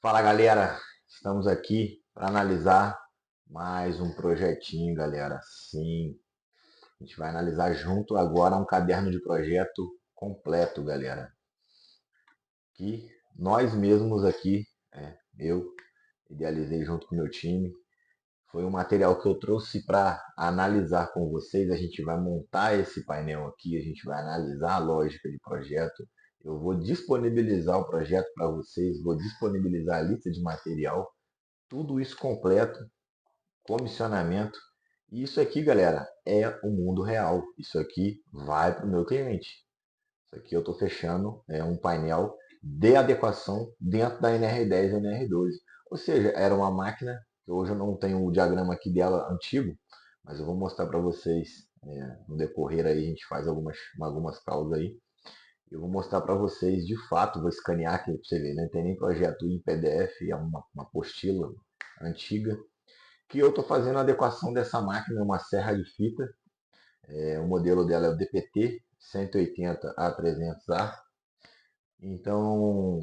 Fala galera, estamos aqui para analisar mais um projetinho, galera. Sim, a gente vai analisar junto agora um caderno de projeto completo, galera. Que nós mesmos aqui, eu idealizei junto com o meu time. Foi um material que eu trouxe para analisar com vocês. A gente vai montar esse painel aqui, a gente vai analisar a lógica de projeto. Eu vou disponibilizar o projeto para vocês, vou disponibilizar a lista de material, tudo isso completo, comissionamento. E isso aqui, galera, é o mundo real. Isso aqui vai para o meu cliente. Isso aqui eu estou fechando um painel de adequação dentro da NR10 e NR12. Ou seja, era uma máquina, que hoje eu não tenho o diagrama aqui dela antigo, mas eu vou mostrar para vocês no decorrer aí, a gente faz algumas causas aí. Eu vou mostrar para vocês de fato, vou escanear aqui para você ver, não tem nem projeto em PDF, é uma apostila antiga que eu estou fazendo a adequação dessa máquina, uma serra de fita. O modelo dela é o DPT 180 A300A. Então,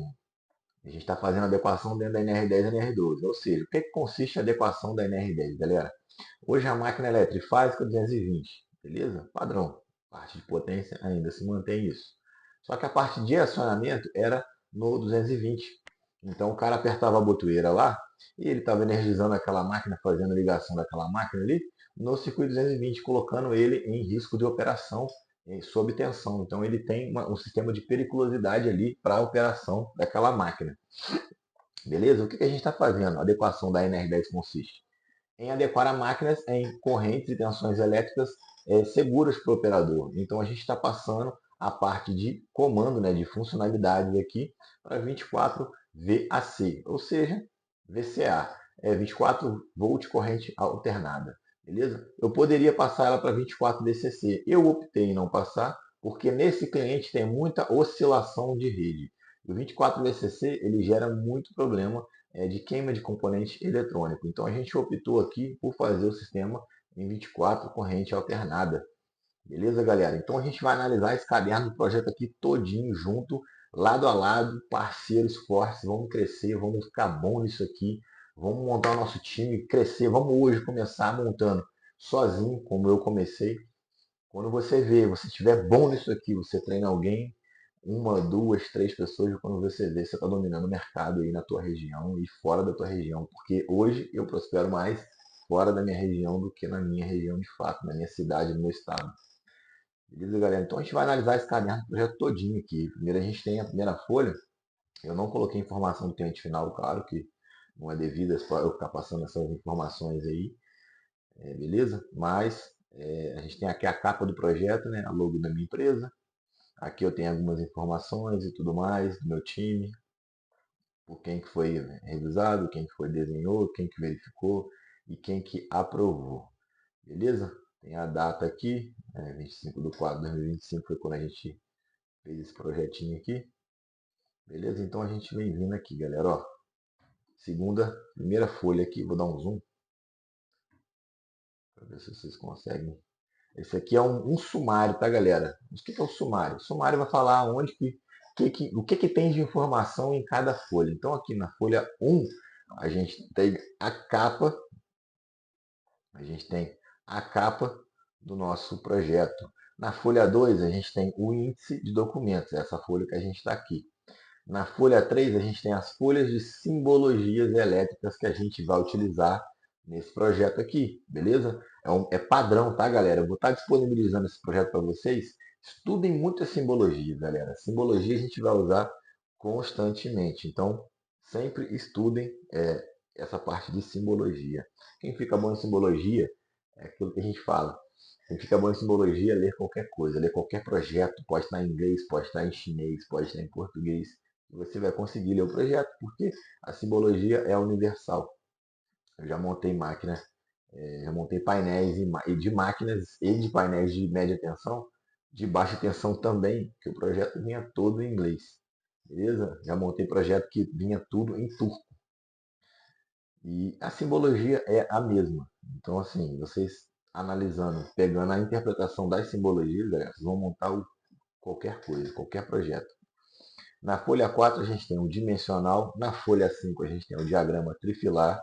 a gente está fazendo a adequação dentro da NR10 e NR12. Ou seja, o que consiste a adequação da NR10, galera? Hoje a máquina ela é trifásica 220, beleza? Padrão. Parte de potência ainda se mantém isso. Só que a parte de acionamento era no 220. Então o cara apertava a botoeira lá e ele estava energizando aquela máquina, fazendo a ligação daquela máquina ali no circuito 220, colocando ele em risco de operação sob tensão. Então ele tem um sistema de periculosidade ali para a operação daquela máquina. Beleza? O que a gente está fazendo? A adequação da NR10 consiste em adequar a máquinas em correntes e tensões elétricas seguras para o operador. Então a gente está passando a parte de comando, né, de funcionalidades aqui para 24 VAC, ou seja, VCA, 24 volt corrente alternada. Beleza? Eu poderia passar ela para 24 DCC. Eu optei em não passar porque nesse cliente tem muita oscilação de rede. O 24 VCC ele gera muito problema de queima de componente eletrônico. Então a gente optou aqui por fazer o sistema em 24 corrente alternada. Beleza, galera? Então a gente vai analisar esse caderno do projeto aqui todinho junto, lado a lado, parceiros fortes, vamos crescer, vamos ficar bom nisso aqui, vamos montar o nosso time, crescer, vamos hoje começar montando sozinho, como eu comecei. Quando você vê, você estiver bom nisso aqui, você treina alguém, uma, duas, três pessoas, quando você vê, você está dominando o mercado aí na tua região e fora da tua região, porque hoje eu prospero mais fora da minha região do que na minha região de fato, na minha cidade, no meu estado. Beleza, galera? Então a gente vai analisar esse caderno do projeto todinho aqui. Primeiro a gente tem a primeira folha. Eu não coloquei informação do cliente final, claro que não é devida para eu ficar passando essas informações aí, beleza? Mas a gente tem aqui a capa do projeto, né? A logo da minha empresa. Aqui eu tenho algumas informações e tudo mais do meu time, por quem que foi revisado, quem que foi desenhou, quem que verificou e quem que aprovou. Beleza? Tem a data aqui, 25/4/2025 foi quando a gente fez esse projetinho aqui. Beleza? Então a gente vem vindo aqui, galera. Ó, primeira folha aqui, vou dar um zoom para ver se vocês conseguem. Esse aqui é um sumário, tá, galera? Mas o que é o sumário? O sumário vai falar onde o que tem de informação em cada folha. Então aqui na folha 1, a gente tem a capa, a gente tem a capa do nosso projeto. Na folha 2, a gente tem o índice de documentos, essa folha que a gente está aqui. Na folha 3, a gente tem as folhas de simbologias elétricas que a gente vai utilizar nesse projeto aqui, beleza? É padrão, tá, galera? Eu vou estar disponibilizando esse projeto para vocês. Estudem muito a simbologia, galera. Simbologia a gente vai usar constantemente. Então, sempre estudem essa parte de simbologia. Quem fica bom em simbologia é aquilo que a gente fala. Quem fica bom em simbologia, ler qualquer coisa, ler qualquer projeto, pode estar em inglês, pode estar em chinês, pode estar em português, e você vai conseguir ler o projeto, porque a simbologia é universal. Eu já montei máquinas, já montei painéis de máquinas e de painéis de média tensão, de baixa tensão também, que o projeto vinha todo em inglês. Beleza? Já montei projeto que vinha tudo em turco. E a simbologia é a mesma. Então, assim, vocês analisando, pegando a interpretação das simbologias, galera, vocês vão montar qualquer coisa, qualquer projeto. Na folha 4 a gente tem o dimensional, na folha 5 a gente tem o diagrama trifilar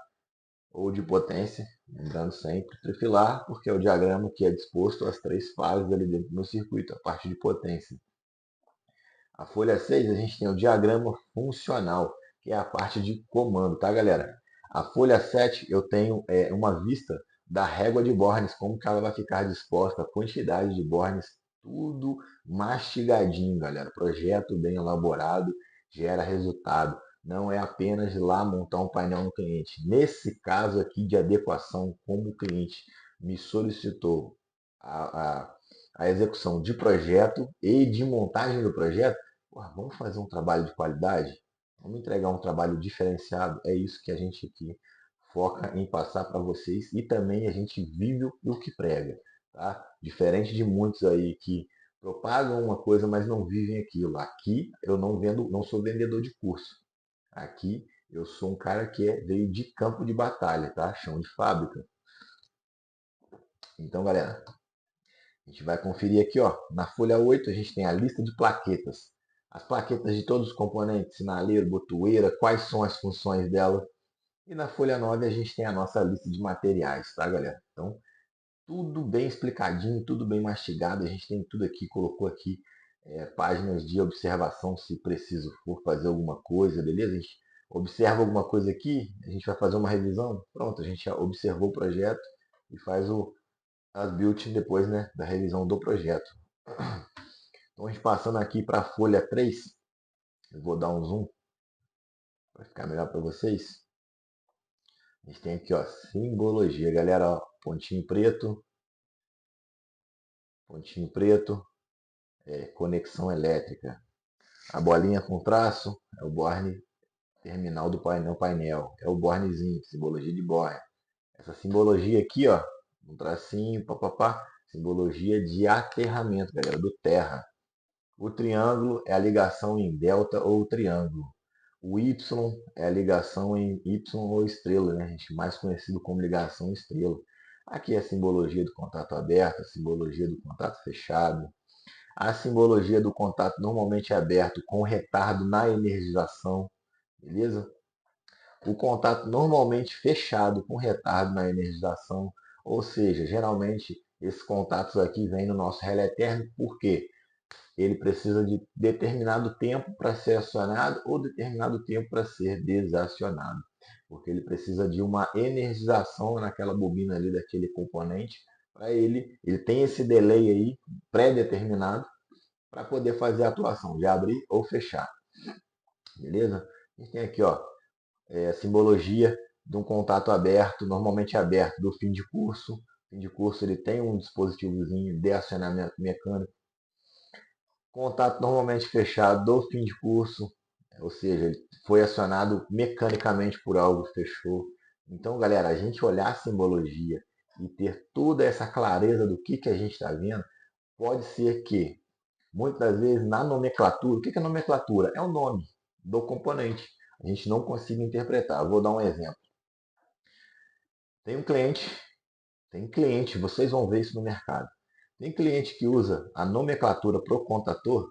ou de potência, lembrando sempre trifilar, porque é o diagrama que é disposto às três fases ali dentro do circuito, a parte de potência. A folha 6 a gente tem o diagrama funcional, que é a parte de comando, tá, galera? A folha 7 eu tenho uma vista da régua de Bornes, como que ela vai ficar disposta, a quantidade de Bornes, tudo mastigadinho, galera. Projeto bem elaborado, gera resultado. Não é apenas ir lá montar um painel no cliente. Nesse caso aqui de adequação, como o cliente me solicitou a, a execução de projeto e de montagem do projeto, vamos fazer um trabalho de qualidade? Vamos entregar um trabalho diferenciado? É isso que a gente aqui foca em passar para vocês e também a gente vive o que prega, tá? Diferente de muitos aí que propagam uma coisa, mas não vivem aquilo. Aqui eu não vendo, não sou vendedor de curso. Aqui eu sou um cara que veio de campo de batalha, tá? Chão de fábrica. Então, galera, a gente vai conferir aqui, ó, na folha 8 a gente tem a lista de plaquetas. As plaquetas de todos os componentes, sinaleiro, botoeira, quais são as funções dela. E na folha 9 a gente tem a nossa lista de materiais, tá, galera? Então, tudo bem explicadinho, tudo bem mastigado. A gente tem tudo aqui, colocou aqui páginas de observação se preciso for fazer alguma coisa, beleza? A gente observa alguma coisa aqui, a gente vai fazer uma revisão. Pronto, a gente já observou o projeto e faz as build depois, né, da revisão do projeto. Então, a gente passando aqui para a folha 3, eu vou dar um zoom para ficar melhor para vocês. A gente tem aqui, ó, simbologia, galera, ó, pontinho preto, conexão elétrica. A bolinha com traço é o borne terminal do painel, é o bornezinho, simbologia de borne. Essa simbologia aqui, ó, um tracinho, papapá, simbologia de aterramento, galera, do terra. O triângulo é a ligação em delta ou triângulo. O Y é a ligação em Y ou estrela, né? A gente mais conhecido como ligação estrela. Aqui é a simbologia do contato aberto, a simbologia do contato fechado. A simbologia do contato normalmente é aberto com retardo na energização, beleza? O contato normalmente fechado com retardo na energização, ou seja, geralmente esses contatos aqui vêm no nosso relé térmico, por quê? Ele precisa de determinado tempo para ser acionado ou determinado tempo para ser desacionado, porque ele precisa de uma energização naquela bobina ali daquele componente para ele tem esse delay aí pré-determinado para poder fazer a atuação de abrir ou fechar, beleza? A gente tem aqui, ó, a simbologia de um contato aberto, normalmente aberto do fim de curso. O fim de curso ele tem um dispositivozinho de acionamento mecânico. Contato normalmente fechado do fim de curso, ou seja, ele foi acionado mecanicamente por algo, fechou. Então, galera, a gente olhar a simbologia e ter toda essa clareza do que a gente está vendo, pode ser que, muitas vezes, na nomenclatura, o que é nomenclatura? É o nome do componente. A gente não consiga interpretar. Vou dar um exemplo. Tem um cliente, vocês vão ver isso no mercado. Tem cliente que usa a nomenclatura para o contator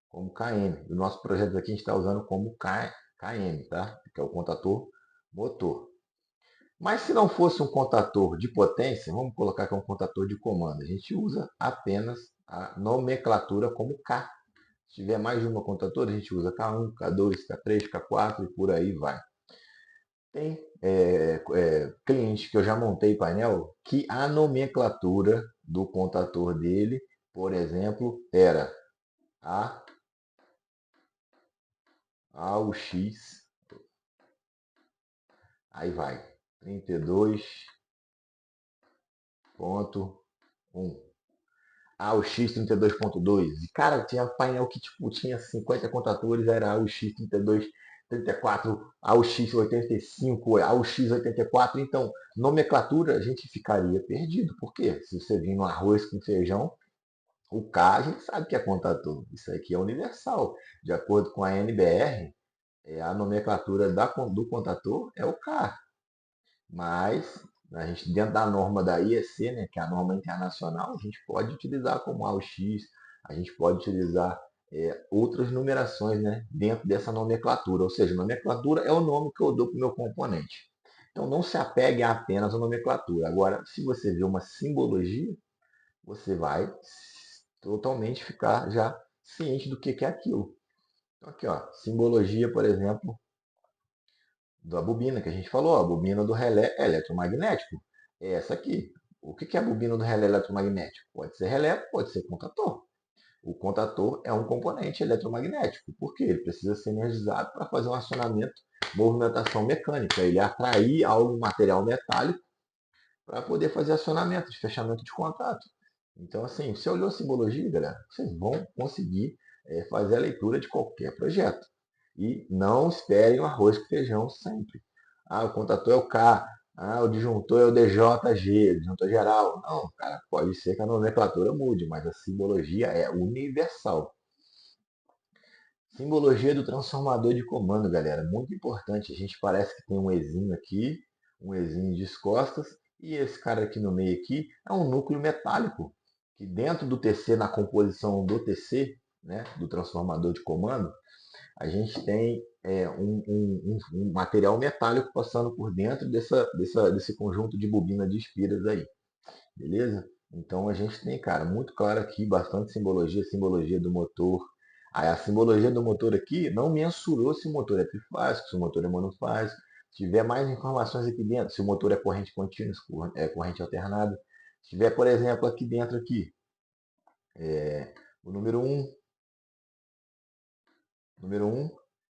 como KM. O nosso projeto aqui a gente está usando como KM, tá? Que é o contator motor. Mas se não fosse um contator de potência, vamos colocar que é um contator de comando. A gente usa apenas a nomenclatura como K. Se tiver mais de uma contatora, a gente usa K1, K2, K3, K4 e por aí vai. Tem cliente que eu já montei painel que a nomenclatura do contator dele, por exemplo, era AUX, aí vai, 32.1. AUX 32.2. E, cara, tinha painel que tipo, tinha 50 contadores, era AUX 32, 34, AUX 85, AUX 84. Então, nomenclatura, a gente ficaria perdido. Por quê? Se você vir no arroz com feijão, o K a gente sabe que é contador. Isso aqui é universal. De acordo com a NBR, a nomenclatura do contador é o K. Mas a gente, dentro da norma da IEC, né, que é a norma internacional, a gente pode utilizar como AUX, a gente pode utilizar outras numerações, né, dentro dessa nomenclatura. Ou seja, nomenclatura é o nome que eu dou para o meu componente. Então não se apegue a apenas a nomenclatura. Agora, se você vê uma simbologia, você vai totalmente ficar já ciente do que é aquilo. Então aqui, ó, simbologia, por exemplo, da bobina que a gente falou, a bobina do relé eletromagnético. É essa aqui. O que é a bobina do relé eletromagnético? Pode ser relé, pode ser contator. O contator é um componente eletromagnético, porque ele precisa ser energizado para fazer um acionamento, movimentação mecânica. Ele atrair algum material metálico para poder fazer acionamento de fechamento de contato. Então, assim, você olhou a simbologia, galera, vocês vão conseguir fazer a leitura de qualquer projeto. E não esperem o arroz com feijão sempre. Ah, o contator é o K. Ah, o disjuntor é o DJG, disjuntor geral. Não, cara, pode ser que a nomenclatura mude, mas a simbologia é universal. Simbologia do transformador de comando, galera. Muito importante. A gente parece que tem um Ezinho aqui, um Ezinho de costas, e esse cara aqui no meio aqui é um núcleo metálico, que dentro do TC, na composição do TC, né, do transformador de comando, a gente tem um material metálico passando por dentro desse conjunto de bobina de espiras aí. Beleza? Então a gente tem, cara, muito claro aqui, bastante simbologia, simbologia do motor. Aí a simbologia do motor aqui não mensurou se o motor é trifásico, se o motor é monofásico. Se tiver mais informações aqui dentro, se o motor é corrente contínua, se é corrente alternada. Se tiver, por exemplo, aqui dentro aqui, o número um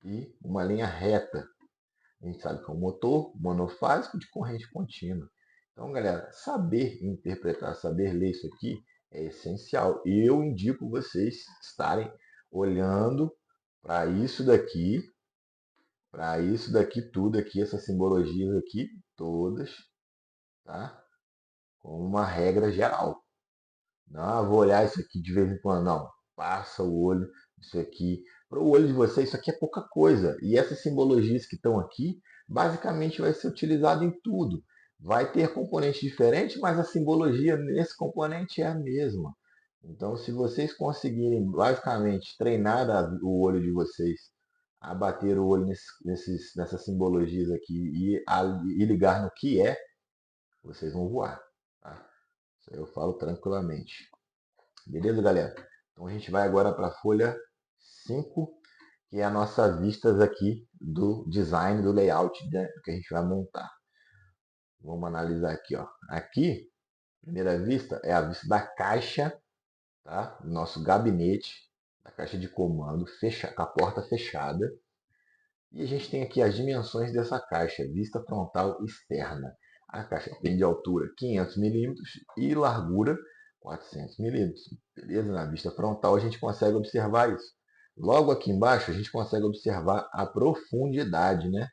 e uma linha reta. A gente sabe que é um motor monofásico de corrente contínua. Então, galera, saber interpretar, saber ler isso aqui é essencial. E eu indico vocês estarem olhando para isso daqui tudo aqui, essas simbologias aqui todas, tá? Como uma regra geral. Não, vou olhar isso aqui de vez em quando. Não, passa o olho isso aqui. Para o olho de vocês, isso aqui é pouca coisa. E essas simbologias que estão aqui, basicamente vai ser utilizado em tudo. Vai ter componente diferente, mas a simbologia nesse componente é a mesma. Então, se vocês conseguirem, basicamente, treinar o olho de vocês a bater o olho nessas simbologias aqui e ligar no que é, vocês vão voar. Tá? Isso aí eu falo tranquilamente. Beleza, galera? Então a gente vai agora para a folha 5, que é a nossa vistas aqui do design, do layout, né, que a gente vai montar. Vamos analisar aqui, ó. Aqui, primeira vista, é a vista da caixa, tá? Do nosso gabinete, da caixa de comando, com a porta fechada. E a gente tem aqui as dimensões dessa caixa, vista frontal externa. A caixa tem de altura 500 milímetros e largura 400 milímetros. Beleza? Na vista frontal a gente consegue observar isso. Logo aqui embaixo a gente consegue observar a profundidade, né?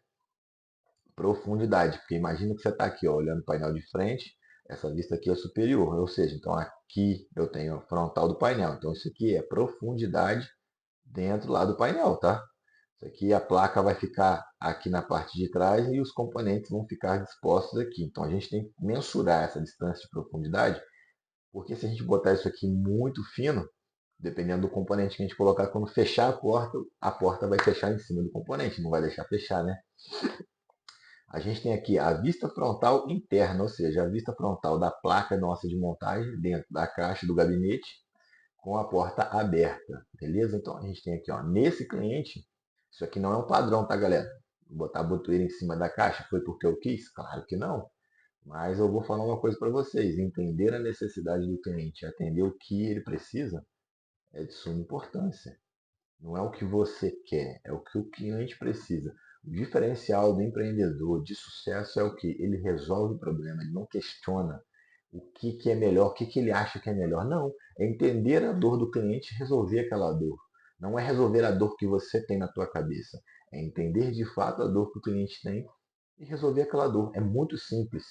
Profundidade, porque imagina que você está aqui ó, olhando o painel de frente, essa vista aqui é superior, ou seja, então aqui eu tenho a frontal do painel, então isso aqui é profundidade dentro lá do painel, tá? Isso aqui a placa vai ficar aqui na parte de trás e os componentes vão ficar dispostos aqui. Então a gente tem que mensurar essa distância de profundidade, porque se a gente botar isso aqui muito fino, dependendo do componente que a gente colocar, quando fechar a porta vai fechar em cima do componente, não vai deixar fechar, né? A gente tem aqui a vista frontal interna, ou seja, a vista frontal da placa nossa de montagem dentro da caixa do gabinete com a porta aberta, beleza? Então a gente tem aqui, ó, nesse cliente, isso aqui não é um padrão, tá, galera? Botar a botoeira em cima da caixa foi porque eu quis? Claro que não. Mas eu vou falar uma coisa para vocês: entender a necessidade do cliente, atender o que ele precisa, é de suma importância. Não é o que você quer, é o que o cliente precisa. O diferencial do empreendedor de sucesso é o que? Ele resolve o problema, ele não questiona o que é melhor, o que ele acha que é melhor. Não, é entender a dor do cliente e resolver aquela dor. Não é resolver a dor que você tem na tua cabeça. É entender de fato a dor que o cliente tem e resolver aquela dor. É muito simples.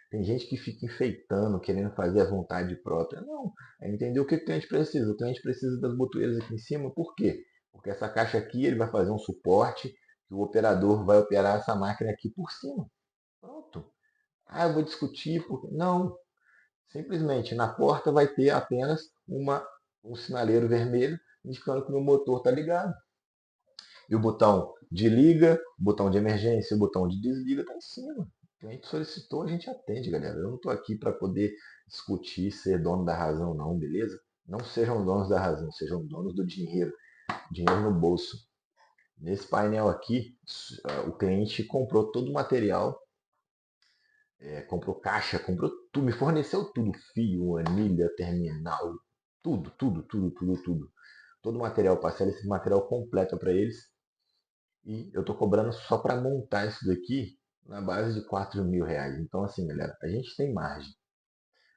Tem gente que fica enfeitando, querendo fazer a vontade própria. Não, é entender o que o cliente precisa. O cliente precisa das botoeiras aqui em cima. Por quê? Porque essa caixa aqui ele vai fazer um suporte que o operador vai operar essa máquina aqui por cima. Pronto. Ah, eu vou discutir. Não. Simplesmente na porta vai ter apenas um sinaleiro vermelho indicando que o meu motor está ligado. E o botão de liga, o botão de emergência, o botão de desliga está em cima. O cliente solicitou, a gente atende, galera. Eu não estou aqui para poder discutir ser dono da razão, não, beleza? Não sejam donos da razão, sejam donos do dinheiro. Dinheiro no bolso. Nesse painel aqui, o cliente comprou todo o material, comprou caixa, comprou tudo, me forneceu tudo, fio, anilha, terminal, tudo, tudo, tudo, tudo, tudo. Todo o material, passei esse material completo para eles e eu estou cobrando só para montar isso daqui na base de R$ 4.000. Então assim, galera, a gente tem margem,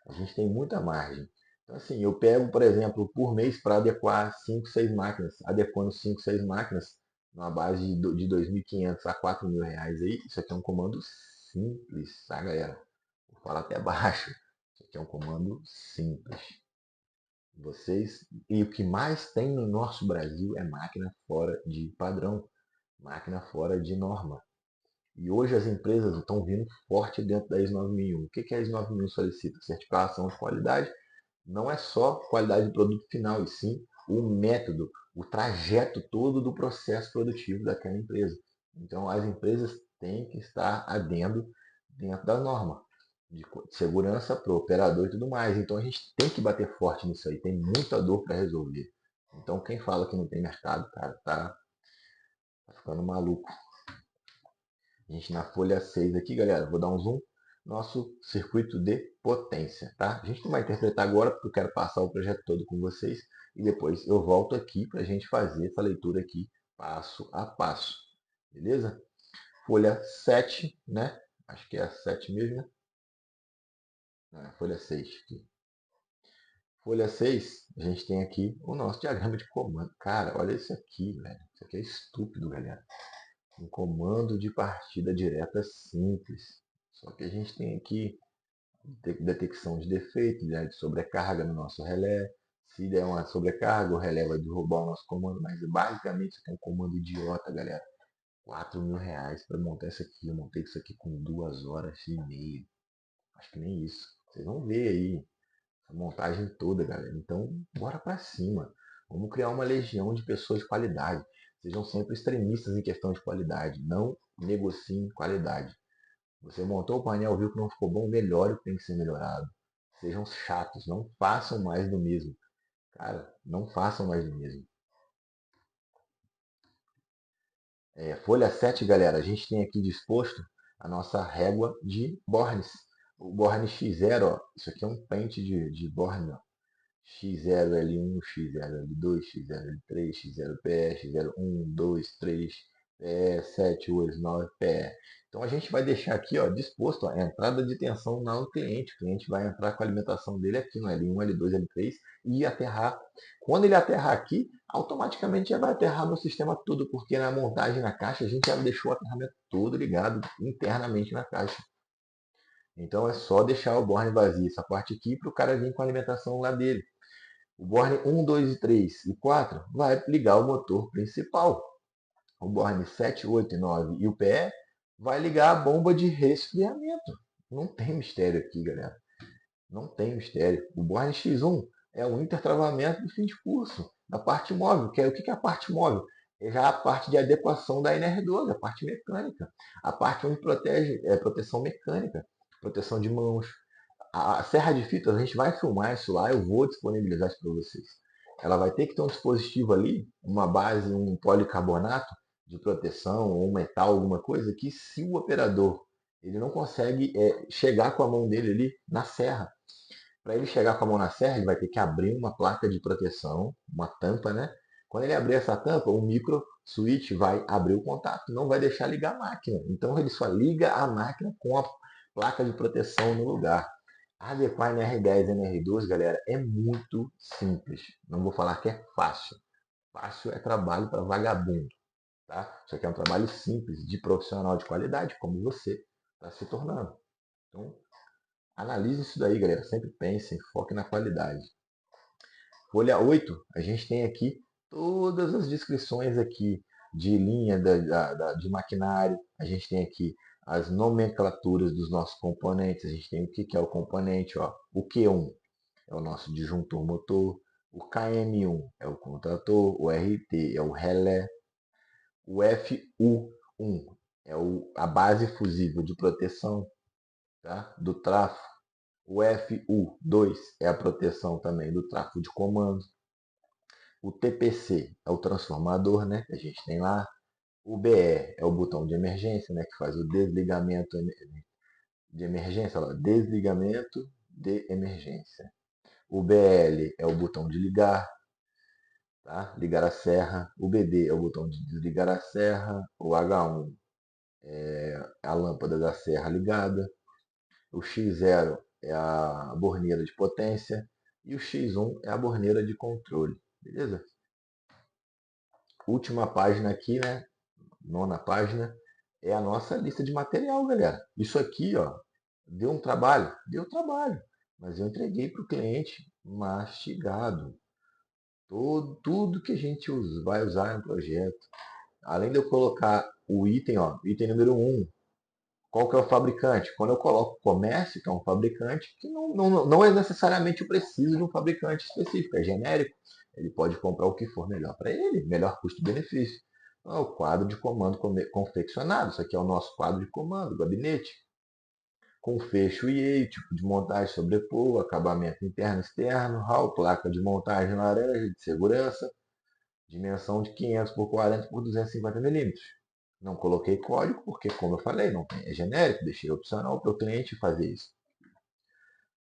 a gente tem muita margem. Então assim, eu pego, por exemplo, por mês para adequar 5, 6 máquinas, adequando 5, 6 máquinas numa base de 2.500 a R$ 4.000 aí, isso aqui é um comando simples, tá, galera? Vou falar até baixo. Isso aqui é um comando simples. Vocês e o que mais tem no nosso Brasil é máquina fora de padrão, máquina fora de norma. E hoje as empresas estão vindo forte dentro da ISO 9001. O que a ISO 9001 solicita? Certificação de qualidade. Não é só qualidade do produto final, e sim o método, o trajeto todo do processo produtivo daquela empresa. Então as empresas têm que estar adendo dentro da norma de segurança para o operador e tudo mais. Então a gente tem que bater forte nisso aí, tem muita dor para resolver. Então quem fala que não tem mercado, cara, tá ficando maluco. A gente na folha 6 aqui, galera, vou dar um zoom. Nosso circuito de potência, tá? A gente não vai interpretar agora, porque eu quero passar o projeto todo com vocês. E depois eu volto aqui para a gente fazer essa leitura aqui, passo a passo. Beleza? Folha 7, né? Acho que é a 7 mesmo, né? Folha 6 aqui. Folha 6, a gente tem aqui o nosso diagrama de comando. Cara, olha isso aqui, velho. Isso aqui é estúpido, galera. Um comando de partida direta simples. Só que a gente tem aqui detecção de defeito, né, de sobrecarga no nosso relé. Se der uma sobrecarga, o relé vai derrubar o nosso comando. Mas basicamente isso aqui é um comando idiota, galera. R$ 4.000 para montar isso aqui. Eu montei isso aqui com 2 horas e meia. Acho que nem isso. Vocês vão ver aí a montagem toda, galera. Então, bora para cima. Vamos criar uma legião de pessoas de qualidade. Sejam sempre extremistas em questão de qualidade. Não negociem qualidade. Você montou o painel, viu que não ficou bom, melhore o que tem que ser melhorado. Sejam chatos, não façam mais do mesmo. Cara, não façam mais do mesmo. Folha 7, galera, a gente tem aqui disposto a nossa régua de bornes. O borne X0, ó, isso aqui é um pente de borne, ó. X0L1, X0L2, X0L3, X0PE, X01, 2, 3, PE, 7, 8, 9, PE. Então a gente vai deixar aqui ó, disposto ó, a entrada de tensão no cliente. O cliente vai entrar com a alimentação dele aqui no L1, L2, L3 e aterrar. Quando ele aterrar aqui, automaticamente já vai aterrar no sistema todo, porque na montagem na caixa a gente já deixou o aterramento todo ligado internamente na caixa. Então é só deixar o borne vazio, essa parte aqui, para o cara vir com a alimentação lá dele. O borne 1, 2, 3 e 4 vai ligar o motor principal. O borne 7, 8 e 9 e o PE vai ligar a bomba de resfriamento. Não tem mistério aqui, galera. Não tem mistério. O borne X1 é o intertravamento do fim de curso, da parte móvel. O que é a parte móvel? É já a parte de adequação da NR12, a parte mecânica. A parte onde protege é proteção mecânica, proteção de mãos, a serra de fitas, a gente vai filmar isso lá, eu vou disponibilizar isso para vocês. Ela vai ter que ter um dispositivo ali, uma base, um policarbonato de proteção, ou um metal, alguma coisa, que se o operador ele não consegue chegar com a mão dele ali na serra. Para ele chegar com a mão na serra, ele vai ter que abrir uma placa de proteção, uma tampa, né? Quando ele abrir essa tampa, o micro switch vai abrir o contato, não vai deixar ligar a máquina. Então ele só liga a máquina com a placa de proteção no lugar. Adequar NR10 e NR12, galera, é muito simples. Não vou falar que é fácil. Fácil é trabalho para vagabundo. Tá? Isso aqui é um trabalho simples de profissional de qualidade, como você está se tornando. Então, analise isso daí, galera. Sempre pense, foque na qualidade. Folha 8, a gente tem aqui todas as descrições aqui de linha de maquinário. A gente tem aqui as nomenclaturas dos nossos componentes. A gente tem o que é o componente. Ó. O Q1 é o nosso disjuntor motor. O KM1 é o contator, o RT é o relé, o FU1 é a base fusível de proteção, tá? Do trafo. O FU2 é a proteção também do trafo de comando. O TPC é o transformador, né, que a gente tem lá. O BE é o botão de emergência, né, que faz o desligamento de emergência, lá, desligamento de emergência. O BL é o botão de ligar, tá? Ligar a serra. O BD é o botão de desligar a serra. O H1 é a lâmpada da serra ligada. O X0 é a borneira de potência. E o X1 é a borneira de controle. Beleza? Última página aqui, né? Nona página, é a nossa lista de material, galera. Isso aqui, ó, deu um trabalho? Deu trabalho. Mas eu entreguei para o cliente mastigado. Tudo que a gente vai usar no projeto. Além de eu colocar o item, ó, item número 1, qual que é o fabricante? Quando eu coloco comércio, que é um fabricante, que não é necessariamente eu preciso de um fabricante específico, é genérico. Ele pode comprar o que for melhor para ele, melhor custo-benefício. Então, é o quadro de comando confeccionado. Isso aqui é o nosso quadro de comando, gabinete. Com fecho IE, tipo de montagem sobrepor, acabamento interno e externo, hall, placa de montagem laranja de segurança, dimensão de 500 por 40 por 250 milímetros. Não coloquei código porque, como eu falei, não tem, é genérico, deixei opcional para o cliente fazer isso.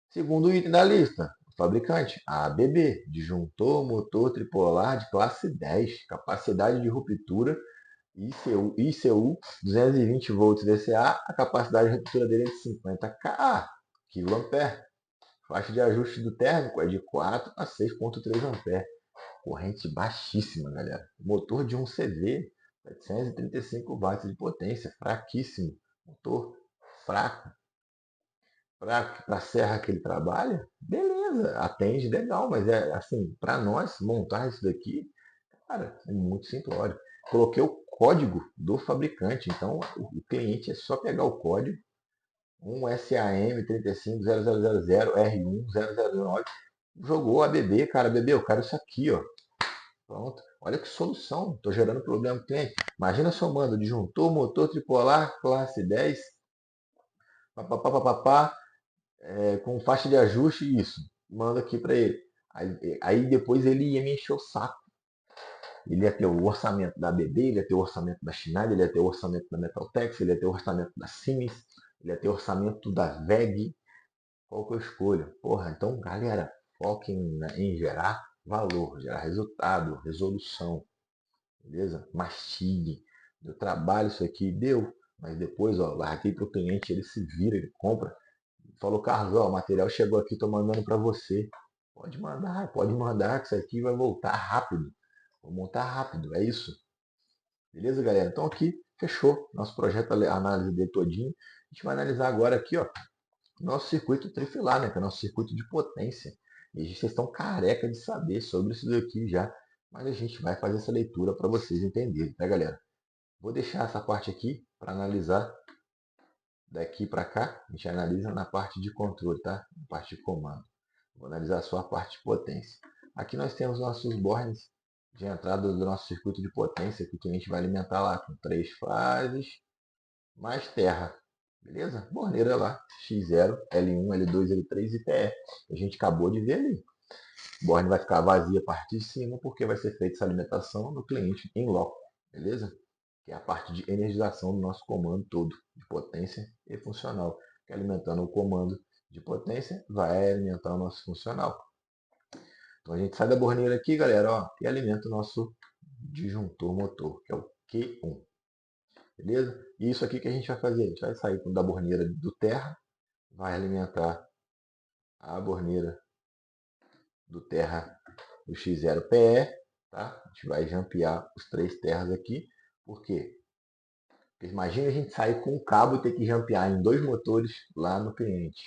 Segundo item da lista, o fabricante, a ABB, disjuntor motor tripolar de classe 10, capacidade de ruptura ICU 220 volts DCA, a capacidade de ruptura dele é de 50 kA, kA. Faixa de ajuste do térmico é de 4 a 6,3 A. Corrente baixíssima, galera. Motor de 1 CV, 735 watts de potência, fraquíssimo. Motor fraco. Para a serra que ele trabalha, beleza, atende legal, mas é assim, para nós montar isso daqui, cara, é muito simplório. Coloquei o código do fabricante, então o cliente é só pegar o código, um SAM 35000R1009, jogou a BB, cara, BB, eu quero isso aqui, ó. Pronto. Olha que solução. Estou gerando problema para o cliente. Imagina somando disjuntor, motor tripolar, classe 10, papapá, com faixa de ajuste, isso. Manda aqui para ele. Aí depois ele ia me encher o saco. Ele ia ter o orçamento da BB, ele ia ter o orçamento da Schneider, ele ia ter o orçamento da Metaltex, ele ia ter o orçamento da Siemens, ele ia ter o orçamento da VEG. Qual que eu escolho? Porra, então, galera, foquem em gerar valor, gerar resultado, resolução. Beleza? Mastigue. Eu trabalho isso aqui, deu. Mas depois, ó, larguei para o cliente, ele se vira, ele compra. Falou, Carlos, ó, o material chegou aqui, estou mandando para você. Pode mandar, que isso aqui vai voltar rápido. Vou montar rápido, é isso. Beleza, galera? Então aqui, fechou. Nosso projeto, a análise dele todinho. A gente vai analisar agora aqui, ó, nosso circuito trifilar, né? Que é o nosso circuito de potência. E vocês estão careca de saber sobre isso daqui já. Mas a gente vai fazer essa leitura para vocês entenderem, tá, galera? Vou deixar essa parte aqui para analisar daqui para cá. A gente analisa na parte de controle, tá? Na parte de comando. Vou analisar só a parte de potência. Aqui nós temos nossos bornes de entrada do nosso circuito de potência, que o cliente vai alimentar lá com 3 fases, mais terra. Beleza? Borneira lá, X0, L1, L2, L3 e PE. A gente acabou de ver ali. O borne vai ficar vazia a partir de cima, porque vai ser feita essa alimentação no cliente em loco. Beleza? Que é a parte de energização do nosso comando todo, de potência e funcional. Que alimentando o comando de potência, vai alimentar o nosso funcional. Então a gente sai da borneira aqui, galera, ó, e alimenta o nosso disjuntor motor, que é o Q1. Beleza? E isso aqui que a gente vai fazer, a gente vai sair da borneira do terra, vai alimentar a borneira do terra do X0PE, tá? A gente vai jampear os 3 terras aqui, por quê? Porque imagina a gente sair com um cabo e ter que jampear em 2 motores lá no cliente.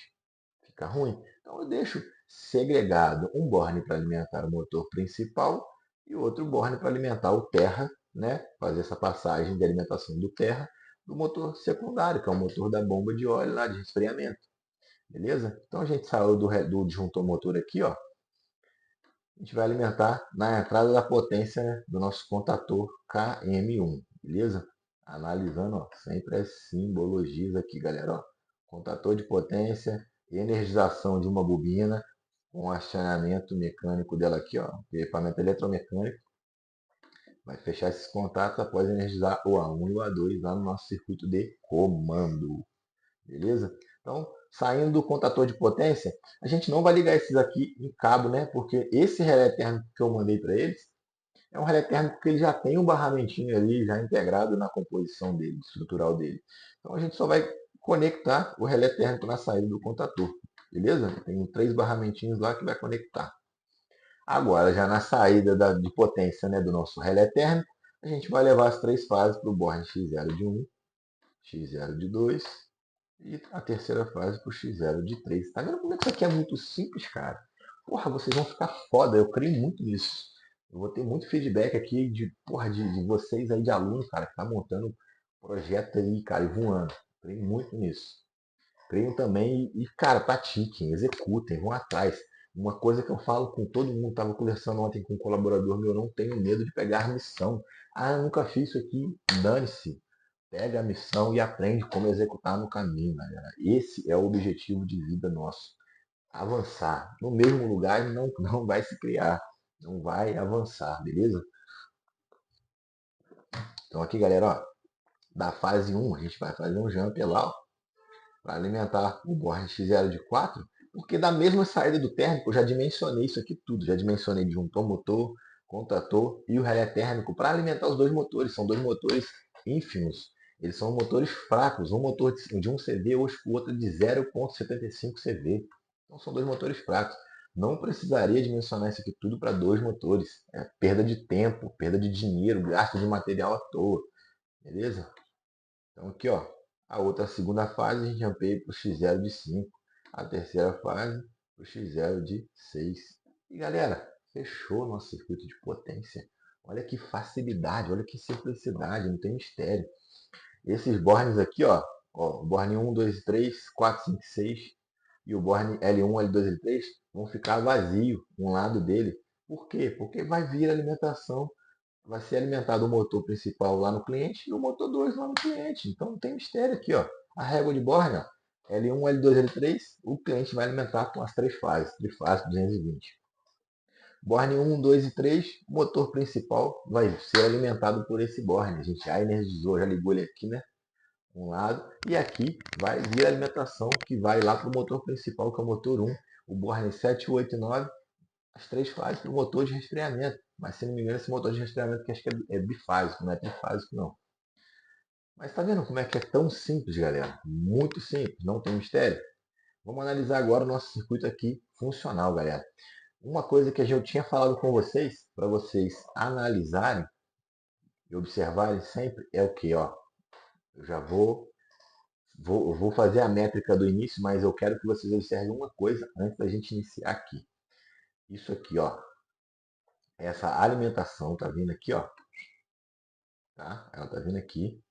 Fica ruim. Então eu deixo segregado um borne para alimentar o motor principal e outro borne para alimentar o terra, né? Fazer essa passagem de alimentação do terra do motor secundário, que é o motor da bomba de óleo lá de resfriamento. Beleza? Então a gente saiu do disjuntor motor aqui, ó. a gente vai alimentar na entrada da potência, né, do nosso contator KM1, beleza? Analisando, ó, sempre as simbologias aqui, galera. Ó. Contator de potência, energização de uma bobina, com acionamento mecânico dela aqui, ó, equipamento eletromecânico. Vai fechar esses contatos após energizar o A1 e o A2 lá no nosso circuito de comando. Beleza? Então, saindo do contator de potência, a gente não vai ligar esses aqui em cabo, né? Porque esse relé térmico que eu mandei para eles é um relé térmico que ele já tem um barramentinho ali já integrado na composição dele, estrutural dele. Então a gente só vai conectar o relé térmico na saída do contator. Beleza? Tem 3 barramentinhos lá que vai conectar. Agora, já na saída de potência, né, do nosso relé térmico, a gente vai levar as 3 fases para o borne X0 de 1, X0 de 2 e a terceira fase para o X0 de 3. Tá vendo como é que isso aqui é muito simples, cara? Porra, vocês vão ficar foda. Eu creio muito nisso. Eu vou ter muito feedback aqui de, porra, de vocês aí, de aluno, cara, que tá montando projeto aí, cara, e voando. Creio muito nisso. Creio também cara, pratiquem, executem, vão atrás. Uma coisa que eu falo com todo mundo, estava conversando ontem com um colaborador meu, eu não tenho medo de pegar missão. Ah, eu nunca fiz isso aqui, dane-se. Pega a missão e aprende como executar no caminho, galera. Esse é o objetivo de vida nosso. Avançar. No mesmo lugar não vai se criar. Não vai avançar, beleza? Então aqui, galera, ó, da fase 1, a gente vai fazer um jump lá, para alimentar o borne X0 de 4, porque da mesma saída do térmico eu já dimensionei isso aqui tudo. Já dimensionei disjuntor motor, contator e o relé térmico para alimentar os 2 motores. São 2 motores ínfimos. Eles são motores fracos. Um motor de 1 CV, o outro de 0,75 CV. Então são 2 motores fracos. Não precisaria dimensionar isso aqui tudo para 2 motores. É perda de tempo, perda de dinheiro, gasto de material à toa. Beleza? Então aqui, ó, a outra segunda fase a gente ampliou para o X0 de 5. A terceira fase para o X0 de 6. E galera, fechou nosso circuito de potência. Olha que facilidade, olha que simplicidade, não tem mistério. Esses bornes aqui, ó, borne 1, 2, 3, 4, 5, 6 e o borne L1, L2, L3 vão ficar vazio um lado dele. Por quê? Porque vai vir alimentação, vai ser alimentado o motor principal lá no cliente e o motor 2 lá no cliente. Então não tem mistério aqui, ó. A régua de borne, ó, L1, L2, L3, o cliente vai alimentar com as 3 fases, trifásico 220. Borne 1, 2 e 3, motor principal vai ser alimentado por esse borne. A gente já energizou, já ligou ele aqui, né? Um lado, e aqui vai vir a alimentação que vai lá para o motor principal, que é o motor 1, o borne 7, 8 e 9, as 3 fases para o motor de resfriamento. Mas se não me engano, esse motor de resfriamento que acho que é bifásico, não é trifásico não. Mas tá vendo como é que é tão simples, galera? Muito simples, não tem mistério. Vamos analisar agora o nosso circuito aqui funcional, galera. Uma coisa que eu tinha falado com vocês, para vocês analisarem e observarem sempre, é o que? Ó, eu já vou fazer a métrica do início, mas eu quero que vocês observem uma coisa antes da gente iniciar aqui. Isso aqui, ó, essa alimentação tá vindo aqui, ó, tá? Ela tá vindo aqui.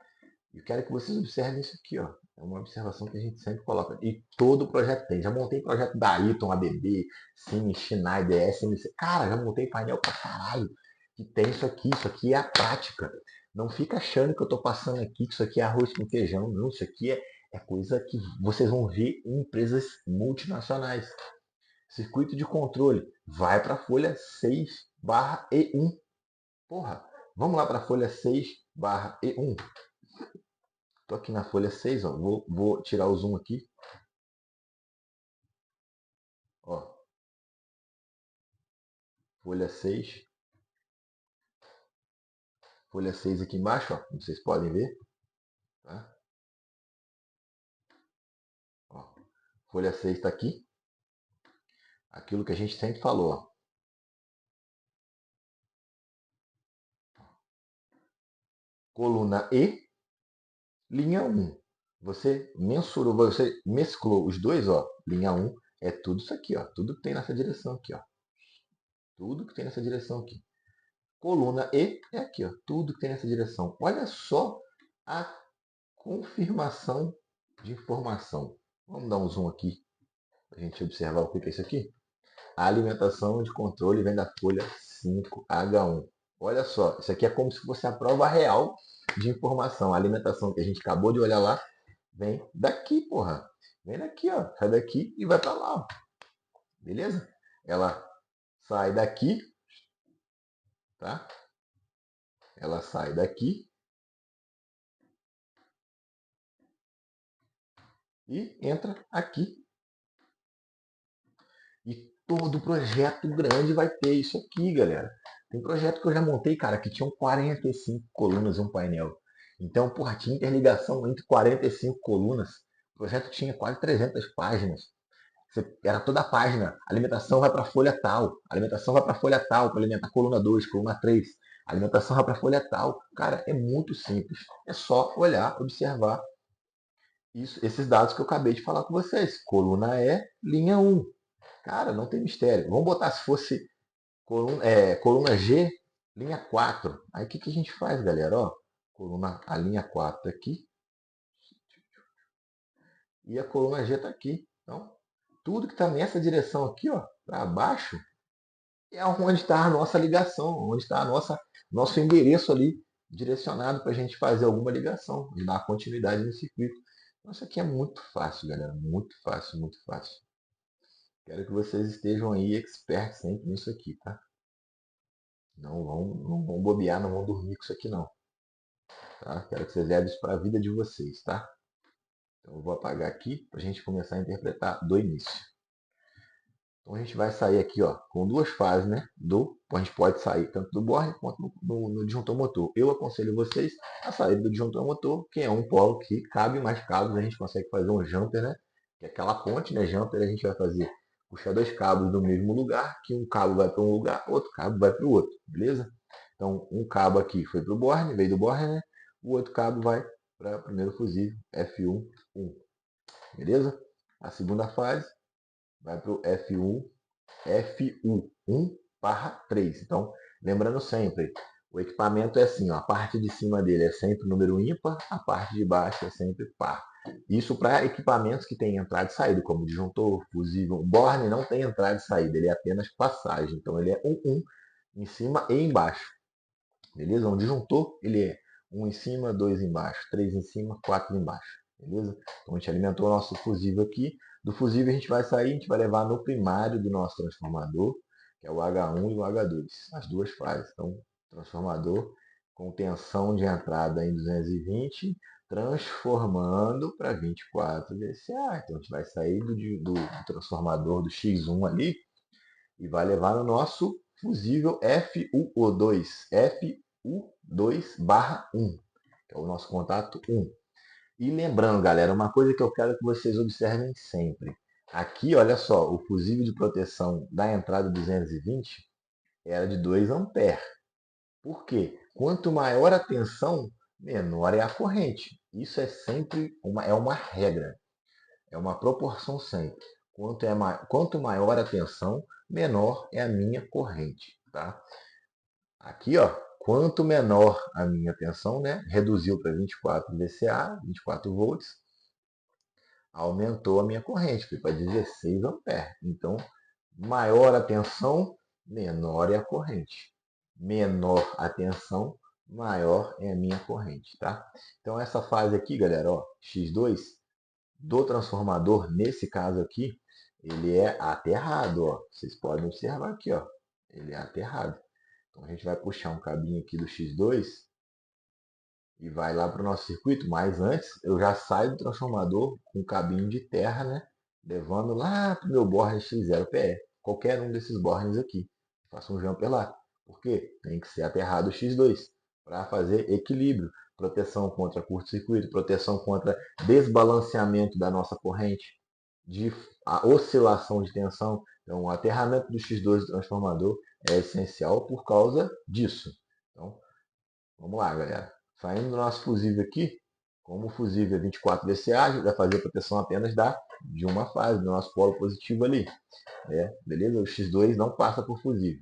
E eu quero que vocês observem isso aqui, ó. É uma observação que a gente sempre coloca. E todo projeto tem. Já montei projeto da Ayrton, ABB, Siemens, Schneider, SMC. Cara, já montei painel pra caralho. Que tem isso aqui. Isso aqui é a prática. Não fica achando que eu tô passando aqui, que isso aqui é arroz com feijão. Não, isso aqui é coisa que vocês vão ver em empresas multinacionais. Circuito de controle. Vai para a folha 6/E1. Porra, vamos lá para a folha 6/E1. Estou aqui na folha 6, ó. Vou tirar o zoom aqui. Ó, folha 6. Folha 6 aqui embaixo, ó, como vocês podem ver. Tá? Ó, folha 6 está aqui. Aquilo que a gente sempre falou. Ó. Coluna E, linha 1. Você mensurou, você mesclou os dois, ó. Linha 1 é tudo isso aqui, ó. Tudo que tem nessa direção aqui, ó. Tudo que tem nessa direção aqui. Coluna E é aqui, ó. Tudo que tem nessa direção. Olha só a confirmação de informação. Vamos dar um zoom aqui para a gente observar o que é isso aqui. A alimentação de controle vem da folha 5H1. Olha só, isso aqui é como se fosse a prova real de informação. A alimentação que a gente acabou de olhar lá vem daqui, porra. Vem daqui, ó. Sai daqui e vai para lá, ó. Beleza? Ela sai daqui, tá? Ela sai daqui e entra aqui. E todo projeto grande vai ter isso aqui, galera. Tem projeto que eu já montei, cara, que tinham 45 colunas um painel. Então, porra, tinha interligação entre 45 colunas. O projeto tinha quase 300 páginas. Era toda a página. A alimentação vai para a folha tal. A alimentação vai para a folha tal, para alimentar coluna 2, coluna 3. A alimentação vai para a folha tal. Cara, é muito simples. É só olhar, observar isso, esses dados que eu acabei de falar com vocês. Coluna E, linha 1. Cara, não tem mistério. Vamos botar se fosse coluna G, linha 4. Aí o que a gente faz, galera? Ó, a linha 4 aqui e a coluna G está aqui. Então, tudo que está nessa direção aqui, ó, para baixo, é onde está a nossa ligação, onde está nosso endereço ali direcionado para a gente fazer alguma ligação, de dar continuidade no circuito. Então, isso aqui é muito fácil, galera. Muito fácil, muito fácil. Quero que vocês estejam aí experts sempre nisso aqui, tá? Não vão bobear, não vão dormir com isso aqui não. Tá? Quero que vocês levem isso para a vida de vocês, tá? Então eu vou apagar aqui para a gente começar a interpretar do início. Então a gente vai sair aqui, ó, com duas fases, né? A gente pode sair tanto do borne quanto no disjuntor motor. Eu aconselho vocês a sair do disjuntor motor, que é um polo que cabe mais cabos, a gente consegue fazer um jumper, né? Que é aquela ponte, né? Jumper a gente vai fazer puxar dois cabos do mesmo lugar, que um cabo vai para um lugar, outro cabo vai para o outro, beleza? Então um cabo aqui foi para o borne, veio do borne, né? O outro cabo vai para o primeiro fusível F1, 1, beleza? A segunda fase vai para o F1, FU1/3. Então, lembrando sempre, o equipamento é assim, ó, a parte de cima dele é sempre número ímpar, a parte de baixo é sempre par. Isso para equipamentos que têm entrada e saída, como disjuntor, fusível. O Borne não tem entrada e saída, ele é apenas passagem. Então, ele é 1 em cima e embaixo. Beleza? Um disjuntor, ele é 1 em cima, 2 embaixo, 3 em cima, 4 embaixo. Beleza? Então a gente alimentou o nosso fusível aqui. Do fusível a gente vai sair, a gente vai levar no primário do nosso transformador, que é o H1 e o H2. As duas fases. Então, transformador com tensão de entrada em 220, transformando para 24 VCA. Então a gente vai sair do transformador do X1 ali e vai levar no nosso fusível FUO2, FU2/1, que é o nosso contato 1. E lembrando, galera, uma coisa que eu quero que vocês observem sempre. Aqui, olha só, o fusível de proteção da entrada 220 era de 2 amperes. Por quê? Quanto maior a tensão, menor é a corrente. Isso é sempre uma regra. É uma proporção sempre. Quanto maior a tensão, menor é a minha corrente. Tá? Aqui, ó, quanto menor a minha tensão, né, reduziu para 24 VCA, 24 volts, aumentou a minha corrente, foi para 16 amperes. Então, maior a tensão, menor é a corrente. Menor a tensão, maior é a minha corrente. Tá? Então, essa fase aqui, galera, ó, X2, do transformador, nesse caso aqui, ele é aterrado, ó. Vocês podem observar aqui, ó. Ele é aterrado. Então a gente vai puxar um cabinho aqui do X2 e vai lá para o nosso circuito, mas antes eu já saio do transformador com um cabinho de terra, né? Levando lá para o meu borne X0PE. Qualquer um desses bornes aqui. Faço um jumper lá. Por quê? Tem que ser aterrado o X2 para fazer equilíbrio. Proteção contra curto-circuito, proteção contra desbalanceamento da nossa corrente, de a oscilação de tensão. Então, o aterramento do X2 do transformador é essencial por causa disso. Então, vamos lá, galera. Saindo do nosso fusível aqui, como o fusível é 24 VCA, a gente vai fazer a proteção apenas de uma fase, do nosso polo positivo ali. Beleza? O X2 não passa por fusível.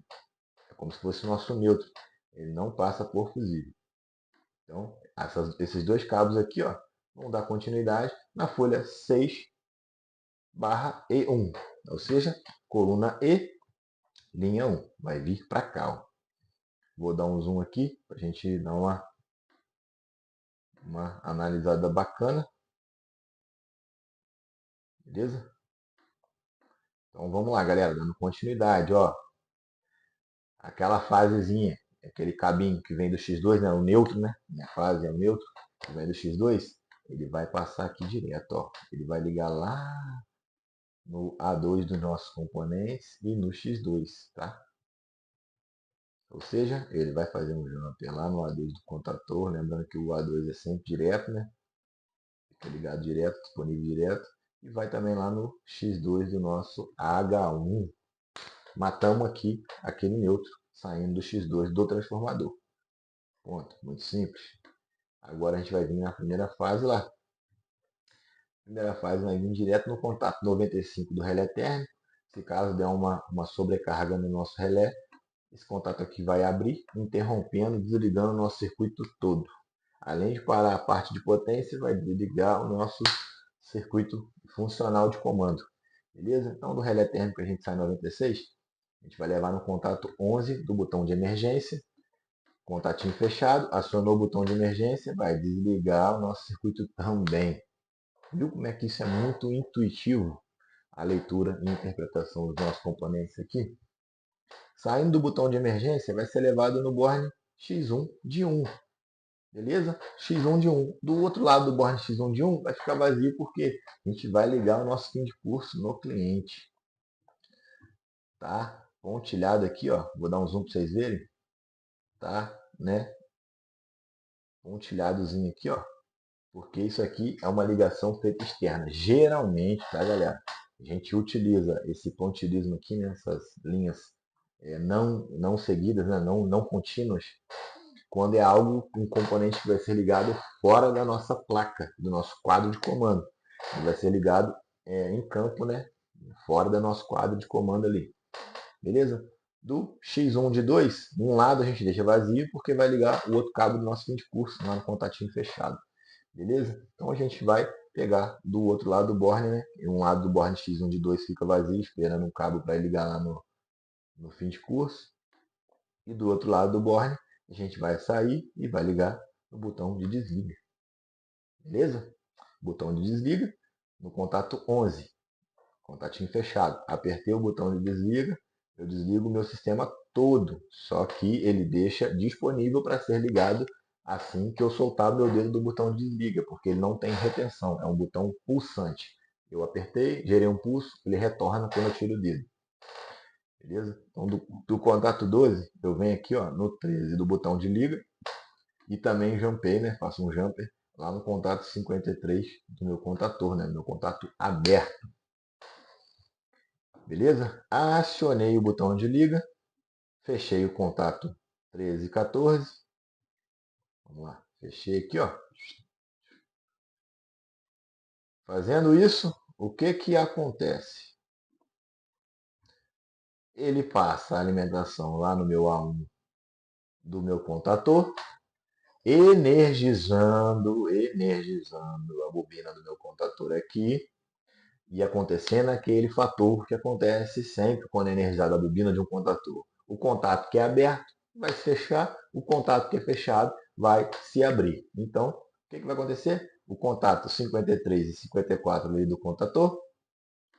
É como se fosse o nosso neutro. Ele não passa por fusível. Então, esses dois cabos aqui, ó, vão dar continuidade na folha 6/E1. Ou seja, coluna E, linha 1, vai vir para cá. Ó. Vou dar um zoom aqui para a gente dar uma analisada bacana. Beleza? Então vamos lá, galera, dando continuidade, ó. Aquela fasezinha, aquele cabinho que vem do X2, né, o neutro, né? Minha fase é o neutro, que vem do X2, ele vai passar aqui direto, ó. Ele vai ligar lá no A2 dos nossos componentes e no X2, tá? Ou seja, ele vai fazer um jumper lá no A2 do contator, lembrando que o A2 é sempre direto, né? Fica ligado direto, disponível direto. E vai também lá no X2 do nosso H1. Matamos aqui aquele neutro saindo do X2 do transformador. Ponto. Muito simples. Agora a gente vai vir na primeira fase lá. A primeira fase vai vir direto no contato 95 do relé térmico. Se caso der uma sobrecarga no nosso relé, esse contato aqui vai abrir, interrompendo, desligando o nosso circuito todo. Além de parar a parte de potência, vai desligar o nosso circuito funcional de comando. Beleza? Então, do relé térmico a gente sai 96, a gente vai levar no contato 11 do botão de emergência, contatinho fechado, acionou o botão de emergência, vai desligar o nosso circuito também. Viu como é que isso é muito intuitivo? A leitura e interpretação dos nossos componentes aqui. Saindo do botão de emergência, vai ser levado no borne X1 de 1. Beleza? X1 de 1. Do outro lado do borne X1 de 1 vai ficar vazio porque a gente vai ligar o nosso fim de curso no cliente. Tá? Pontilhado aqui, ó. Vou dar um zoom para vocês verem. Tá? Né? Pontilhadozinho aqui, ó. Porque isso aqui é uma ligação feita externa. Geralmente, tá, galera? A gente utiliza esse pontilhismo aqui nessas linhas não seguidas, né? não contínuas, quando é algo, um componente que vai ser ligado fora da nossa placa, do nosso quadro de comando. Ele vai ser ligado em campo, né? Fora do nosso quadro de comando ali. Beleza? Do X1 de 2, um lado a gente deixa vazio porque vai ligar o outro cabo do nosso fim de curso lá no contatinho fechado. Beleza? Então a gente vai pegar do outro lado do borne, né? Um lado do borne X1 de 2 fica vazio, esperando um cabo para ligar lá no fim de curso. E do outro lado do borne, a gente vai sair e vai ligar no botão de desliga. Beleza? Botão de desliga no contato 11. Contatinho fechado. Apertei o botão de desliga, eu desligo o meu sistema todo. Só que ele deixa disponível para ser ligado assim que eu soltar o meu dedo do botão de desliga, porque ele não tem retenção, é um botão pulsante. Eu apertei, gerei um pulso, ele retorna quando eu tiro o dedo. Beleza? Então, do contato 12, eu venho aqui ó, no 13 do botão de liga e também jumpei, né? Faço um jumper lá no contato 53 do meu contator, né? Meu contato aberto. Beleza? Acionei o botão de liga, fechei o contato 13 e 14. Vamos lá, fechei aqui, ó. Fazendo isso, o que que acontece? Ele passa a alimentação lá no meu A1 do meu contator, energizando a bobina do meu contator aqui e acontecendo aquele fator que acontece sempre quando é energizada a bobina de um contator. O contato que é aberto vai se fechar, o contato que é fechado vai se abrir. Então, o que vai acontecer? O contato 53 e 54 ali do contator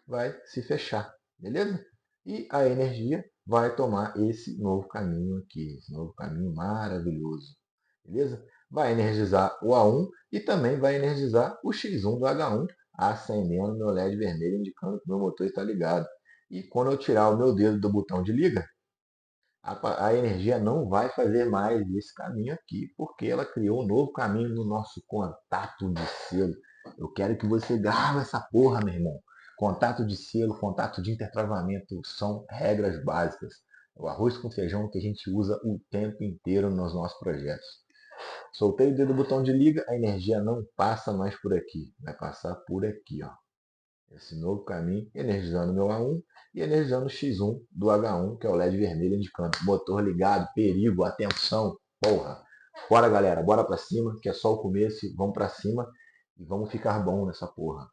vai se fechar, beleza? E a energia vai tomar esse novo caminho aqui, esse novo caminho maravilhoso, beleza? Vai energizar o A1 e também vai energizar o X1 do H1, acendendo meu LED vermelho, indicando que meu motor está ligado. E quando eu tirar o meu dedo do botão de liga, a energia não vai fazer mais esse caminho aqui, porque ela criou um novo caminho no nosso contato de selo. Eu quero que você grave essa porra, meu irmão. Contato de selo, contato de intertravamento são regras básicas. O arroz com feijão que a gente usa o tempo inteiro nos nossos projetos. Soltei o dedo do botão de liga, a energia não passa mais por aqui. Vai passar por aqui, ó. Esse novo caminho, energizando o meu A1 e energizando o X1 do H1, que é o LED vermelho indicando motor ligado, perigo, atenção, porra. Bora, galera, bora pra cima, que é só o começo, vamos pra cima e vamos ficar bom nessa porra.